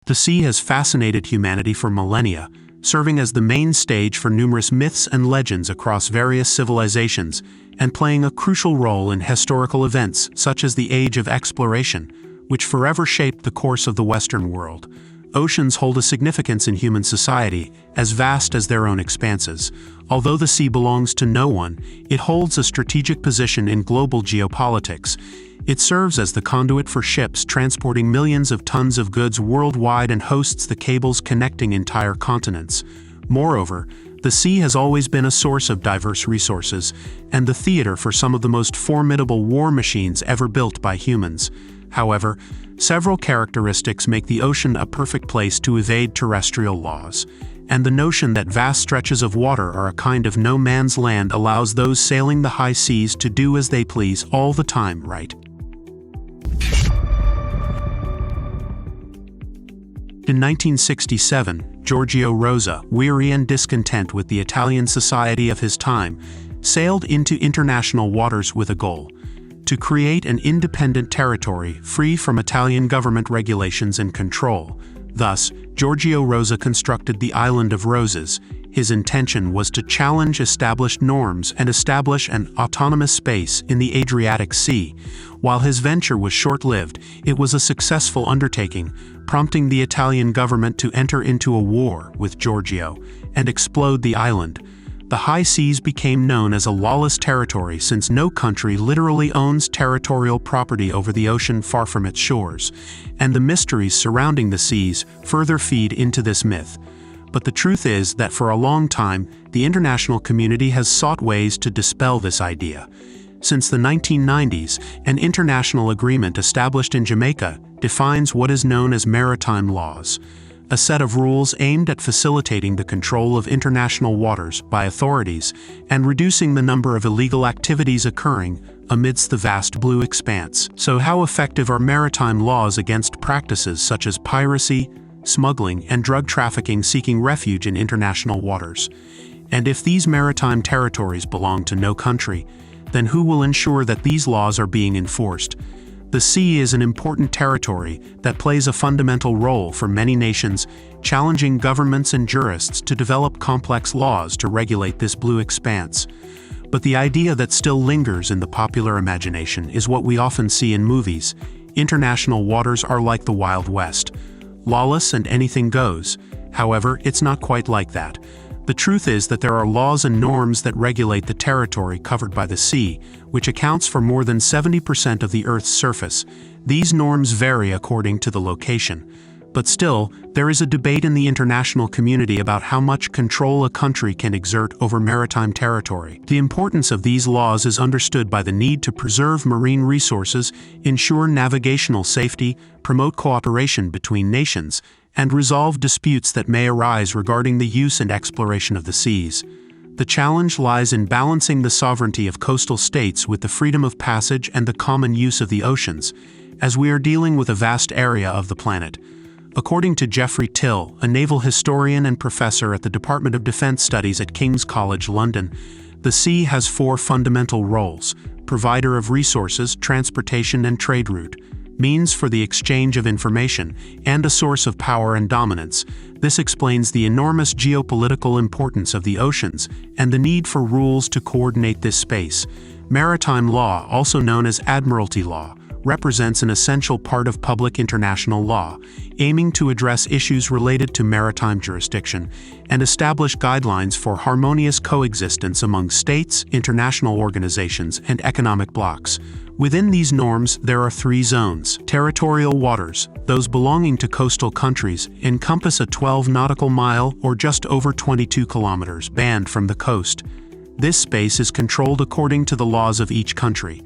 The sea has fascinated humanity for millennia, serving as the main stage for numerous myths and legends across various civilizations, and playing a crucial role in historical events such as the Age of Exploration, which forever shaped the course of the Western world. Oceans hold a significance in human society, as vast as their own expanses. Although the sea belongs to no one, it holds a strategic position in global geopolitics. It serves as the conduit for ships transporting millions of tons of goods worldwide and hosts the cables connecting entire continents. Moreover, the sea has always been a source of diverse resources, and the theater for some of the most formidable war machines ever built by humans. However, several characteristics make the ocean a perfect place to evade terrestrial laws, and the notion that vast stretches of water are a kind of no man's land allows those sailing the high seas to do as they please all the time, right? In 1967, Giorgio Rosa, weary and discontent with the Italian society of his time, sailed into international waters with a goal: to create an independent territory free from Italian government regulations and control. Thus, Giorgio Rosa constructed the Island of Roses. His intention was to challenge established norms and establish an autonomous space in the Adriatic Sea. While his venture was short-lived, it was a successful undertaking, prompting the Italian government to enter into a war with Giorgio and explode the island. The high seas became known as a lawless territory since no country literally owns territorial property over the ocean far from its shores, and the mysteries surrounding the seas further feed into this myth. But the truth is that for a long time, the international community has sought ways to dispel this idea. Since the 1990s, an international agreement established in Jamaica defines what is known as maritime laws, a set of rules aimed at facilitating the control of international waters by authorities and reducing the number of illegal activities occurring amidst the vast blue expanse. So how effective are maritime laws against practices such as piracy, smuggling, and drug trafficking seeking refuge in international waters? And if these maritime territories belong to no country, then who will ensure that these laws are being enforced? The sea is an important territory that plays a fundamental role for many nations, challenging governments and jurists to develop complex laws to regulate this blue expanse. But the idea that still lingers in the popular imagination is what we often see in movies. International waters are like the Wild West, lawless and anything goes. However, it's not quite like that. The truth is that there are laws and norms that regulate the territory covered by the sea, which accounts for more than 70% of the Earth's surface. These norms vary according to the location. But still, there is a debate in the international community about how much control a country can exert over maritime territory. The importance of these laws is understood by the need to preserve marine resources, ensure navigational safety, promote cooperation between nations, and resolve disputes that may arise regarding the use and exploration of the seas. The challenge lies in balancing the sovereignty of coastal states with the freedom of passage and the common use of the oceans, as we are dealing with a vast area of the planet. According to Geoffrey Till, a naval historian and professor at the Department of Defense Studies at King's College London, the sea has four fundamental roles: provider of resources, transportation and trade route, means for the exchange of information, and a source of power and dominance. This explains the enormous geopolitical importance of the oceans and the need for rules to coordinate this space. Maritime law, also known as admiralty law, represents an essential part of public international law, aiming to address issues related to maritime jurisdiction and establish guidelines for harmonious coexistence among states, international organizations, and economic blocs. Within these norms, there are three zones. Territorial waters, those belonging to coastal countries, encompass a 12 nautical mile or just over 22 kilometers band from the coast. This space is controlled according to the laws of each country.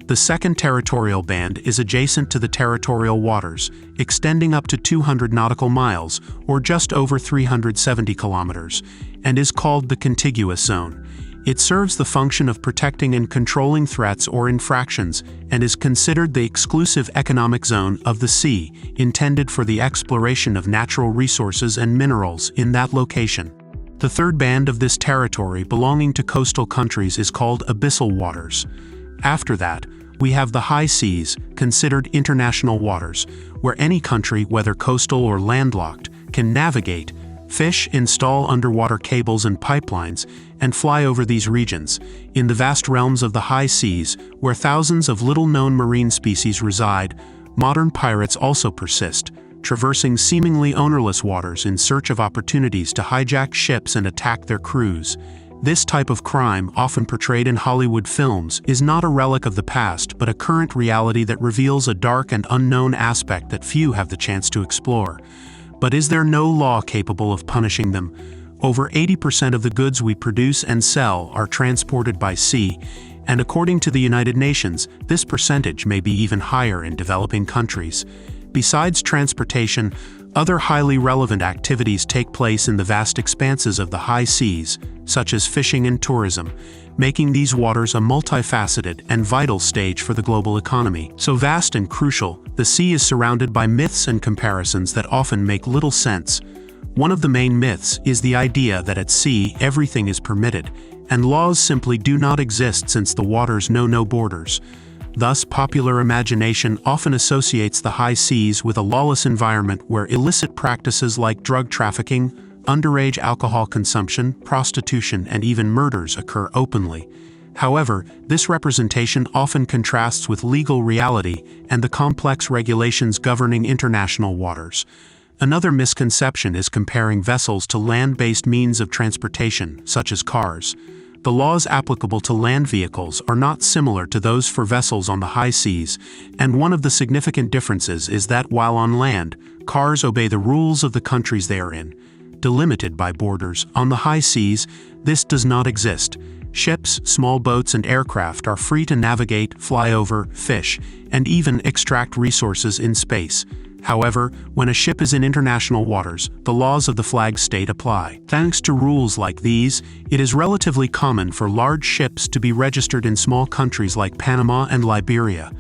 The second territorial band is adjacent to the territorial waters, extending up to 200 nautical miles, or just over 370 kilometers, and is called the contiguous zone. It serves the function of protecting and controlling threats or infractions, and is considered the exclusive economic zone of the sea, intended for the exploration of natural resources and minerals in that location. The third band of this territory belonging to coastal countries is called abyssal waters. After that, we have the high seas, considered international waters, where any country, whether coastal or landlocked, can navigate, fish, install underwater cables and pipelines, and fly over these regions. In the vast realms of the high seas, where thousands of little-known marine species reside, modern pirates also persist, traversing seemingly ownerless waters in search of opportunities to hijack ships and attack their crews. This type of crime, often portrayed in Hollywood films, is not a relic of the past but a current reality that reveals a dark and unknown aspect that few have the chance to explore. But is there no law capable of punishing them? Over 80% of the goods we produce and sell are transported by sea, and according to the United Nations, this percentage may be even higher in developing countries. Besides transportation, other highly relevant activities take place in the vast expanses of the high seas, such as fishing and tourism, making these waters a multifaceted and vital stage for the global economy. So vast and crucial, the sea is surrounded by myths and comparisons that often make little sense. One of the main myths is the idea that at sea everything is permitted, and laws simply do not exist since the waters know no borders. Thus, popular imagination often associates the high seas with a lawless environment where illicit practices like drug trafficking, underage alcohol consumption, prostitution, and even murders occur openly. However, this representation often contrasts with legal reality and the complex regulations governing international waters. Another misconception is comparing vessels to land-based means of transportation, such as cars. The laws applicable to land vehicles are not similar to those for vessels on the high seas, and one of the significant differences is that while on land, cars obey the rules of the countries they are in, delimited by borders. On the high seas, this does not exist. Ships, small boats, and aircraft are free to navigate, fly over, fish, and even extract resources in space. However, when a ship is in international waters, the laws of the flag state apply. Thanks to rules like these, it is relatively common for large ships to be registered in small countries like Panama and Liberia.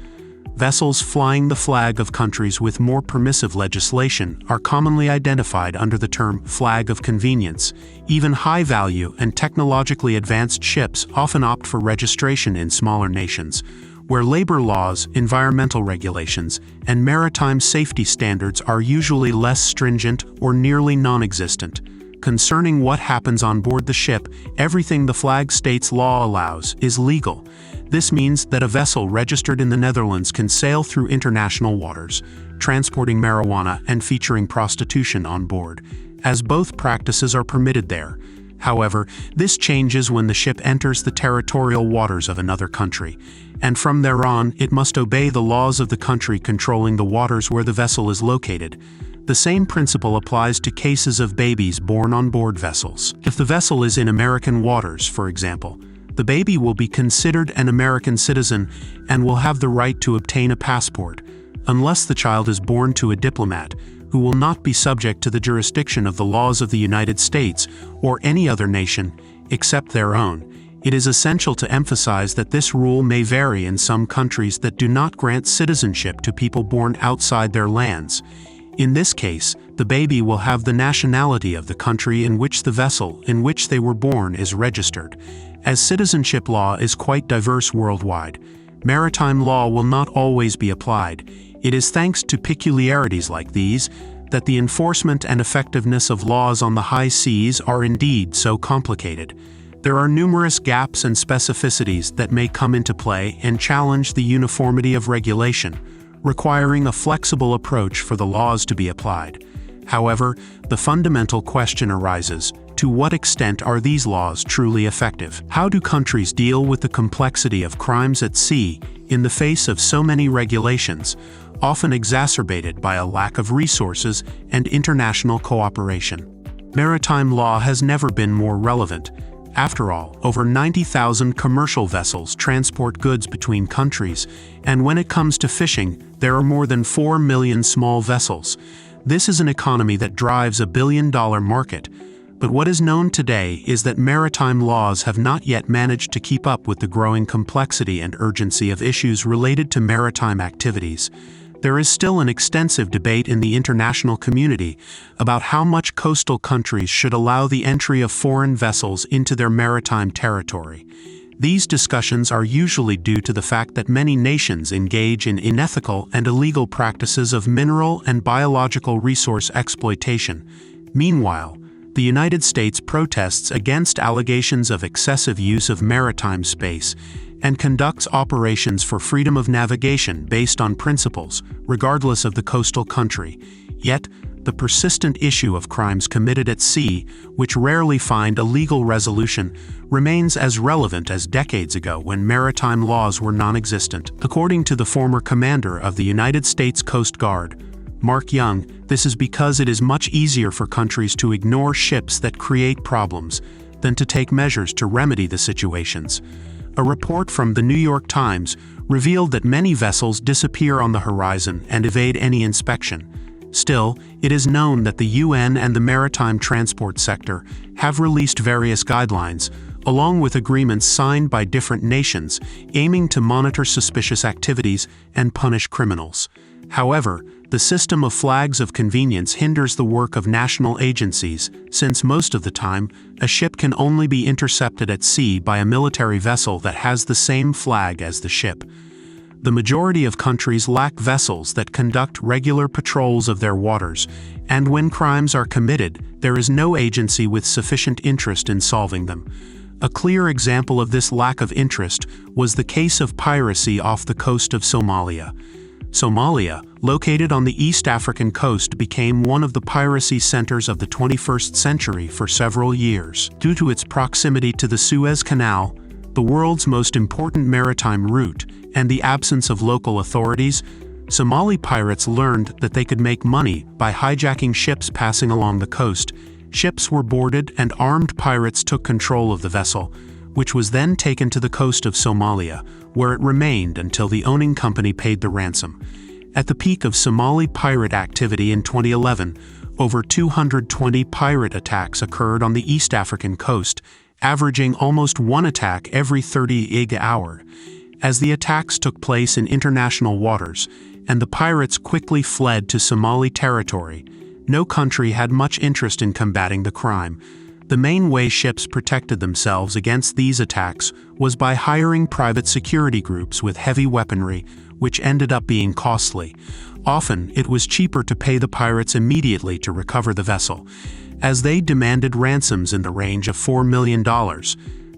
Vessels flying the flag of countries with more permissive legislation are commonly identified under the term flag of convenience. Even high-value and technologically advanced ships often opt for registration in smaller nations, where labor laws, environmental regulations, and maritime safety standards are usually less stringent or nearly non-existent. Concerning what happens on board the ship, everything the flag state's law allows is legal. This means that a vessel registered in the Netherlands can sail through international waters, transporting marijuana and featuring prostitution on board, as both practices are permitted there. However, this changes when the ship enters the territorial waters of another country, and from there on, it must obey the laws of the country controlling the waters where the vessel is located. The same principle applies to cases of babies born on board vessels. If the vessel is in American waters, for example, the baby will be considered an American citizen and will have the right to obtain a passport, unless the child is born to a diplomat, who will not be subject to the jurisdiction of the laws of the United States or any other nation, except their own. It is essential to emphasize that this rule may vary in some countries that do not grant citizenship to people born outside their lands. In this case, the baby will have the nationality of the country in which the vessel in which they were born is registered. As citizenship law is quite diverse worldwide, maritime law will not always be applied. It is thanks to peculiarities like these that the enforcement and effectiveness of laws on the high seas are indeed so complicated. There are numerous gaps and specificities that may come into play and challenge the uniformity of regulation, requiring a flexible approach for the laws to be applied. However, the fundamental question arises: to what extent are these laws truly effective? How do countries deal with the complexity of crimes at sea in the face of so many regulations, often exacerbated by a lack of resources and international cooperation? Maritime law has never been more relevant. After all, over 90,000 commercial vessels transport goods between countries, and when it comes to fishing, there are more than 4 million small vessels. This is an economy that drives a billion-dollar market. But what is known today is that maritime laws have not yet managed to keep up with the growing complexity and urgency of issues related to maritime activities. There is still an extensive debate in the international community about how much coastal countries should allow the entry of foreign vessels into their maritime territory. These discussions are usually due to the fact that many nations engage in unethical and illegal practices of mineral and biological resource exploitation. Meanwhile, the United States protests against allegations of excessive use of maritime space and conducts operations for freedom of navigation based on principles, regardless of the coastal country. Yet, the persistent issue of crimes committed at sea, which rarely find a legal resolution, remains as relevant as decades ago when maritime laws were non-existent. According to the former commander of the United States Coast Guard, Mark Young, this is because it is much easier for countries to ignore ships that create problems than to take measures to remedy the situations. A report from the New York Times revealed that many vessels disappear on the horizon and evade any inspection. Still, it is known that the UN and the maritime transport sector have released various guidelines, along with agreements signed by different nations, aiming to monitor suspicious activities and punish criminals. However, the system of flags of convenience hinders the work of national agencies, since most of the time, a ship can only be intercepted at sea by a military vessel that has the same flag as the ship. The majority of countries lack vessels that conduct regular patrols of their waters, and when crimes are committed, there is no agency with sufficient interest in solving them. A clear example of this lack of interest was the case of piracy off the coast of Somalia. Somalia, located on the East African coast, became one of the piracy centers of the 21st century for several years. Due to its proximity to the Suez Canal, the world's most important maritime route, and the absence of local authorities, Somali pirates learned that they could make money by hijacking ships passing along the coast. Ships were boarded and armed pirates took control of the vessel, which was then taken to the coast of Somalia, where it remained until the owning company paid the ransom. At the peak of Somali pirate activity in 2011, over 220 pirate attacks occurred on the East African coast, averaging almost one attack every 30 hours. As the attacks took place in international waters, and the pirates quickly fled to Somali territory, no country had much interest in combating the crime. The main way ships protected themselves against these attacks was by hiring private security groups with heavy weaponry, which ended up being costly. Often, it was cheaper to pay the pirates immediately to recover the vessel, as they demanded ransoms in the range of $4 million,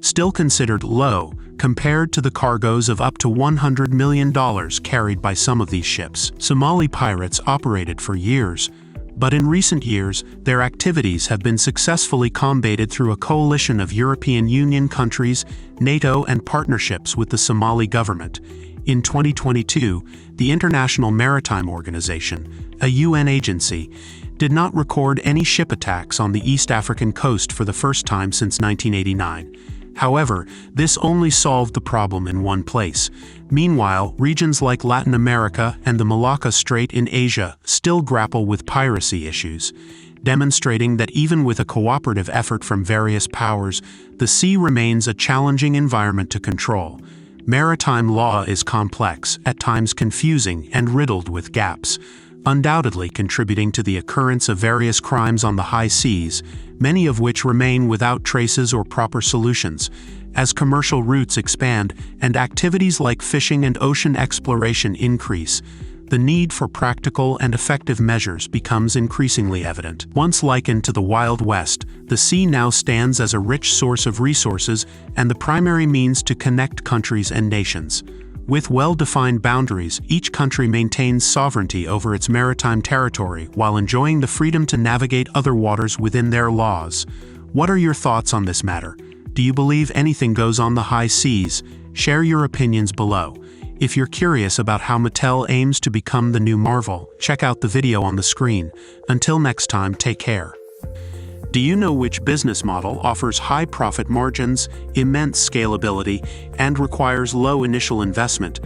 still considered low compared to the cargoes of up to $100 million carried by some of these ships. Somali pirates operated for years, but in recent years, their activities have been successfully combated through a coalition of European Union countries, NATO, and partnerships with the Somali government. In 2022, the International Maritime Organization, a UN agency, did not record any ship attacks on the East African coast for the first time since 1989. However, this only solved the problem in one place. Meanwhile, regions like Latin America and the Malacca Strait in Asia still grapple with piracy issues, demonstrating that even with a cooperative effort from various powers, the sea remains a challenging environment to control. Maritime law is complex, at times confusing, and riddled with gaps, undoubtedly contributing to the occurrence of various crimes on the high seas, many of which remain without traces or proper solutions. As commercial routes expand and activities like fishing and ocean exploration increase, the need for practical and effective measures becomes increasingly evident. Once likened to the Wild West, the sea now stands as a rich source of resources and the primary means to connect countries and nations. With well-defined boundaries, each country maintains sovereignty over its maritime territory while enjoying the freedom to navigate other waters within their laws. What are your thoughts on this matter? Do you believe anything goes on the high seas? Share your opinions below. If you're curious about how Mattel aims to become the new Marvel, check out the video on the screen. Until next time, take care. Do you know which business model offers high profit margins, immense scalability, and requires low initial investment?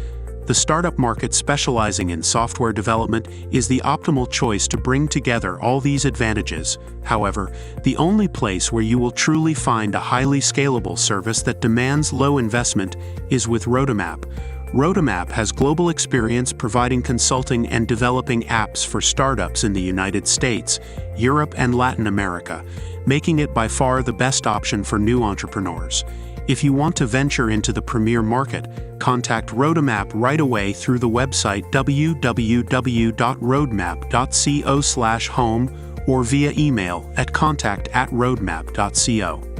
The startup market specializing in software development is the optimal choice to bring together all these advantages. However, the only place where you will truly find a highly scalable service that demands low investment is with Roadmap. Roadmap has global experience providing consulting and developing apps for startups in the United States, Europe, and Latin America, making it by far the best option for new entrepreneurs. If you want to venture into the premier market, contact Roadmap right away through the website www.roadmap.co/home or via email at contact@roadmap.co.